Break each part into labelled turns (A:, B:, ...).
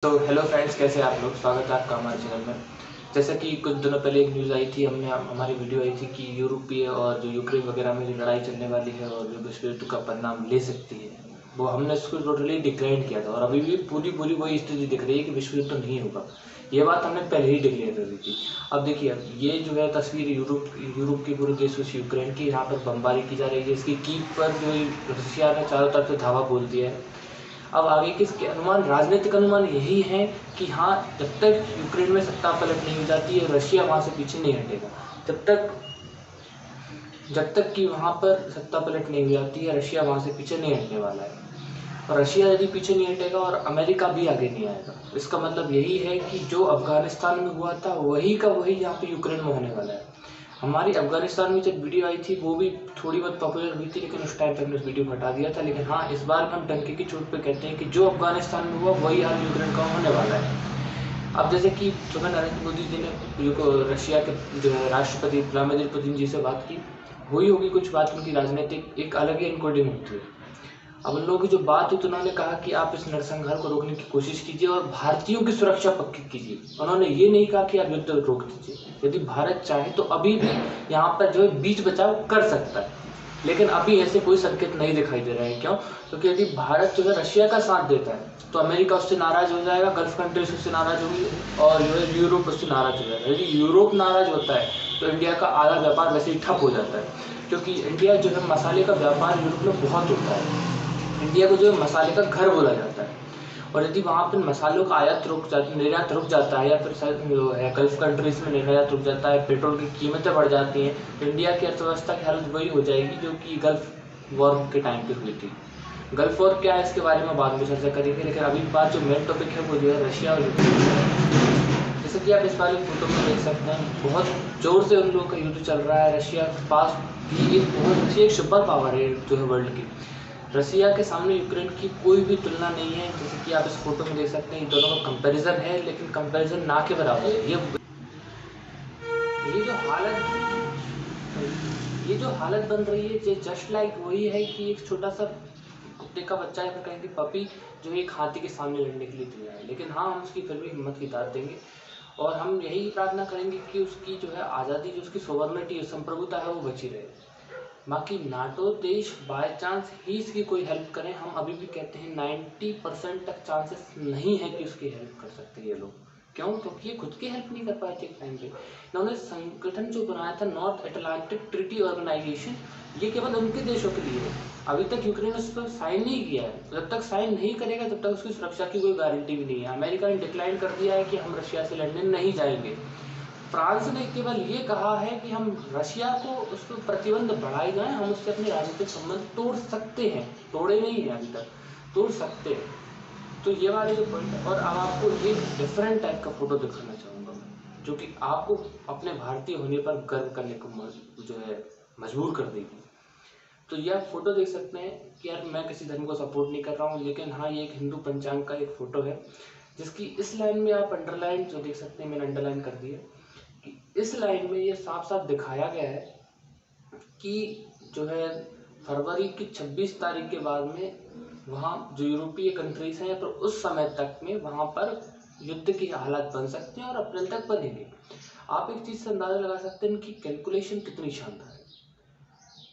A: तो hello friends, कैसे आप लोग। स्वागत है आपका हमारे चैनल में। जैसा कि कुछ दिनों पहले एक न्यूज़ आई थी, हमारी वीडियो आई थी कि यूरोपीय और जो यूक्रेन वगैरह में जो लड़ाई चलने वाली है और जो विश्व युद्ध का परिणाम ले सकती है, वो हमने इसको टोटली डिक्लाइन किया था। और अभी भी पूरी पूरी वही स्थिति दिख रही है कि विश्व युद्ध नहीं होगा। ये बात हमने पहले ही डिक्लेयर कर दी थी। अब देखिए, ये जो है तस्वीर यूरोप के पूरे देशों से यूक्रेन की, यहाँ पर बमबारी की जा रही है। इसकी कीव पर जो रशिया ने चारों तरफ से धावा बोल दिया है। अब आगे किसके अनुमान, राजनीतिक अनुमान यही है कि हाँ, जब तक यूक्रेन में सत्ता पलट नहीं हो जाती है, रशिया वहाँ से पीछे नहीं हटेगा। जब तक कि वहाँ पर सत्ता पलट नहीं हो जाती है, रशिया वहाँ से पीछे नहीं हटने वाला है। और रशिया यदि पीछे नहीं हटेगा और अमेरिका भी आगे नहीं आएगा, इसका मतलब यही है कि जो अफगानिस्तान में हुआ था वही का वही यहाँ पे यूक्रेन में होने वाला है। हमारी अफगानिस्तान में जब वीडियो आई थी वो भी थोड़ी बहुत पॉपुलर हुई थी, लेकिन उस टाइम तक हमने उस वीडियो को हटा दिया था। लेकिन हाँ, इस बार हम डंके की चोट पे कहते हैं कि जो अफगानिस्तान में हुआ वही हाल यूक्रेन का होने वाला है। अब जैसे कि सुबह नरेंद्र मोदी जी ने रशिया के जो है राष्ट्रपति व्लादिमीर पुतिन जी से बात की, हुई होगी कुछ बात, उनकी राजनीतिक एक अलग ही इनकोडिंग होती है। अब उन लोगों की जो बात हुई तो उन्होंने कहा कि आप इस नरसंहार को रोकने की कोशिश कीजिए और भारतीयों की सुरक्षा पक्की कीजिए। उन्होंने ये नहीं कहा कि आप युद्ध रोक दीजिए। यदि भारत चाहे तो अभी भी यहाँ पर जो है बीच बचाव कर सकता है, लेकिन अभी ऐसे कोई संकेत नहीं दिखाई दे रहे हैं। क्यों? क्योंकि यदि भारत जो है रशिया का साथ देता है तो अमेरिका उससे नाराज हो जाएगा, गल्फ कंट्रीज उससे नाराज होगी और यूरोप उससे नाराज हो जाएगा। यदि यूरोप नाराज होता है तो इंडिया का आधा व्यापार वैसे ही ठप हो जाता है, क्योंकि इंडिया जो है मसाले का व्यापार यूरोप में बहुत होता है। इंडिया को जो है मसाले का घर बोला जाता है। और यदि वहाँ पर मसालों का निर्यात रुक जाता है, या फिर गल्फ कंट्रीज में निर्यात रुक जाता है, पेट्रोल की कीमतें बढ़ जाती हैं, तो इंडिया की अर्थव्यवस्था की हालत वही हो जाएगी जो कि गल्फ वॉर के टाइम पे हुई थी। गल्फ वॉर क्या है इसके बारे में बाद में चर्चा करेंगे, लेकिन अभी बात जो मेन टॉपिक है वो जो है रशिया और यूक्रेन। जैसे कि आप इस वाले फोटो में देख सकते हैं, बहुत जोर से उन लोगों का युद्ध चल रहा है। रशिया के पास भी एक बहुत अच्छी एक सुपर पावर है जो है वर्ल्ड की। रशिया के सामने यूक्रेन की कोई भी तुलना नहीं है। जैसे कि आप इस फोटो में देख सकते हैं, इन दोनों का कंपैरिजन है, लेकिन कंपैरिजन ना के बराबर है। ये जो हालत ये जो हालत बन रही है, ये जस्ट लाइक वही है कि एक छोटा सा कुत्ते का बच्चा या फिर कहेंगे पपी जो एक हाथी के सामने लड़ने के लिए तैयार है। लेकिन हाँ, हम उसकी फिर भी हिम्मत की दाद देंगे और हम यही प्रार्थना करेंगे कि उसकी जो है आज़ादी, जो उसकी सोवर्निटी, संप्रभुता है, वो बची रहे। बाकी नाटो देश बाय चांस ही इसकी कोई हेल्प करें, हम अभी भी कहते हैं 90% तक चांसेस नहीं है कि उसकी हेल्प कर सकते ये लोग। क्यों? क्योंकि ये खुद की हेल्प नहीं कर पाए थे एक टाइम पे। इन्होंने संगठन जो बनाया था नॉर्थ अटलांटिक ट्रीटी ऑर्गेनाइजेशन, ये केवल उनके देशों के लिए है। अभी तक यूक्रेन उस पर साइन नहीं किया है। जब तक साइन नहीं करेगा तब तक उसकी सुरक्षा की कोई गारंटी भी नहीं है। अमेरिका ने डिक्लाइन कर दिया है कि हम रशिया से लड़ने नहीं जाएंगे। फ्रांस ने केवल ये कहा है कि हम रशिया को उस पर प्रतिबंध बढ़ाए जाएं, हम उससे अपने राजनीतिक संबंध तोड़ सकते हैं, तोड़े नहीं हैं अभी तक, तोड़ सकते हैं। तो ये वाले जो पॉइंट है। और अब आपको एक डिफरेंट टाइप का फोटो दिखाना चाहूँगा मैं, जो कि आपको अपने भारतीय होने पर गर्व करने को जो है मजबूर कर देगी। तो यह फोटो देख सकते हैं कि यार, मैं किसी धर्म को सपोर्ट नहीं कर रहा हूँ, लेकिन हाँ, ये एक हिंदू पंचांग का एक फोटो है, जिसकी इस लाइन में आप अंडरलाइन जो देख सकते हैं, मैंने अंडरलाइन कर दी है कि इस लाइन में ये साफ साफ दिखाया गया है कि जो है फरवरी की 26 तारीख के बाद में वहाँ जो यूरोपीय कंट्रीज हैं, तो उस समय तक में वहाँ पर युद्ध की हालात बन सकते हैं और अप्रैल तक बनेंगे। आप एक चीज़ से अंदाजा लगा सकते हैं इनकी कैलकुलेशन कितनी शानदार है।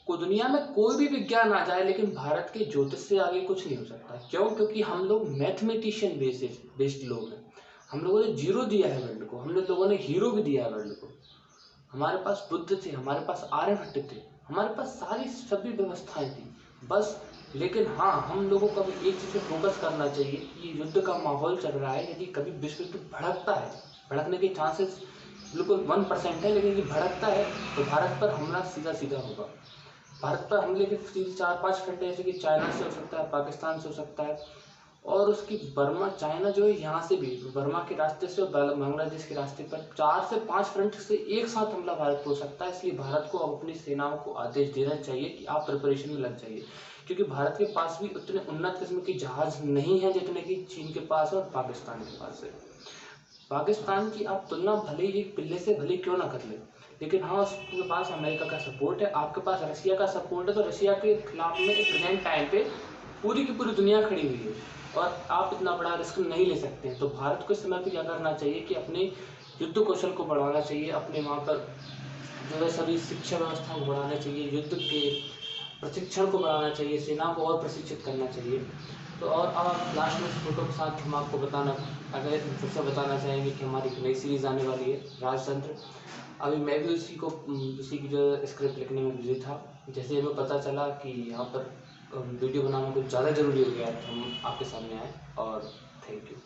A: को दुनिया में कोई भी विज्ञान आ जाए, लेकिन भारत के ज्योतिष से आगे कुछ नहीं हो सकता। क्यों? क्योंकि हम लोग मैथमेटिशियन बेस्ड लोग हैं। हम लोगों ने जीरो दिया है वर्ल्ड को, हम लोगों ने हीरो भी दिया है वर्ल्ड को। हमारे पास बुद्ध थे, हमारे पास आर्यभट्ट थे, हमारे पास सारी सभी व्यवस्थाएं थी बस। लेकिन हाँ, हम लोगों को अभी एक चीज़ पे फोकस करना चाहिए कि युद्ध का माहौल चल रहा है। यदि कभी विश्व युद्ध भड़कता है, भड़कने के चांसेस बिल्कुल 1% है, लेकिन यदि भड़कता है तो भारत पर हमला सीधा सीधा होगा। भारत पर हमले के सीधे 4-5 फ्रंट, जैसे कि चाइना से हो सकता है, पाकिस्तान से हो सकता है, और उसकी बर्मा, चाइना जो है यहाँ से भी बर्मा के रास्ते से और बांग्लादेश के रास्ते पर 4 से 5 फ्रंट से एक साथ हमला भारत को हो सकता है। इसलिए भारत को अब अपनी सेनाओं को आदेश देना चाहिए कि आप प्रिपरेशन में लग जाइए, क्योंकि भारत के पास भी उतने उन्नत किस्म के जहाज नहीं है जितने की चीन के पास और पाकिस्तान के पास है। पाकिस्तान की आप तुलना भले ही एक पिल्ले से भले क्यों ना कर ले, लेकिन हाँ, उसके पास अमेरिका का सपोर्ट है, आपके पास रशिया का सपोर्ट है। तो रशिया के खिलाफ में प्रेजेंट टाइम पे पूरी की पूरी दुनिया खड़ी हुई है। और आप इतना बड़ा रिस्क नहीं ले सकते हैं। तो भारत को इस समय पे क्या करना चाहिए कि अपने युद्ध कौशल को बढ़ाना चाहिए, अपने वहाँ पर जो है सभी शिक्षा व्यवस्था को बढ़ाना चाहिए, युद्ध के प्रशिक्षण को बढ़ाना चाहिए, सेना को और प्रशिक्षित करना चाहिए। तो और अब आप लास्ट में इस फोटो के साथ हम आपको अगर फिर से बताना चाहेंगे कि हमारी एक नई सीरीज़ आने वाली है राजतंत्र। अभी मैं भी उसी की जो स्क्रिप्ट लिखने में बिजी था। जैसे हमें पता चला कि यहाँ पर वीडियो बनाना कुछ ज़्यादा ज़रूरी हो गया तो हम आपके सामने आए। और थैंक यू।